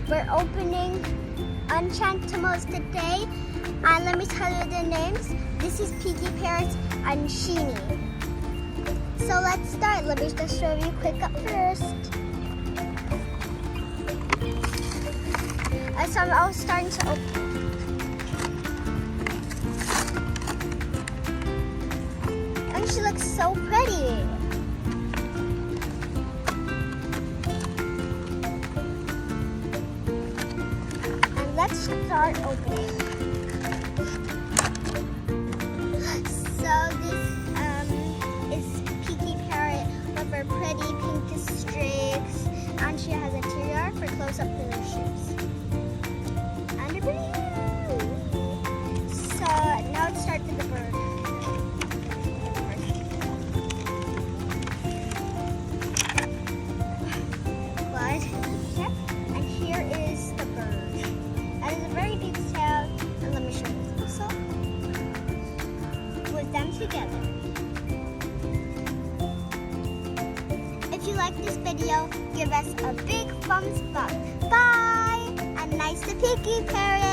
we're opening Enchantimals today, and let me tell you their names. This is Peeki Parrot and Sheeny. So let's start. Let me just show you quick up first. So I'm starting to open. And she looks so pretty. And let's start opening. So this is Peeki Parrot with her pretty pink streaks, and she has a tiara for close-up to her shoes. And a pretty. So now let's start with the bird. And here is the bird. And it's a very big tail. And let me show you. So with them together. If you like this video, give us a big thumbs up. Bye! And nice to Peeki Parrot!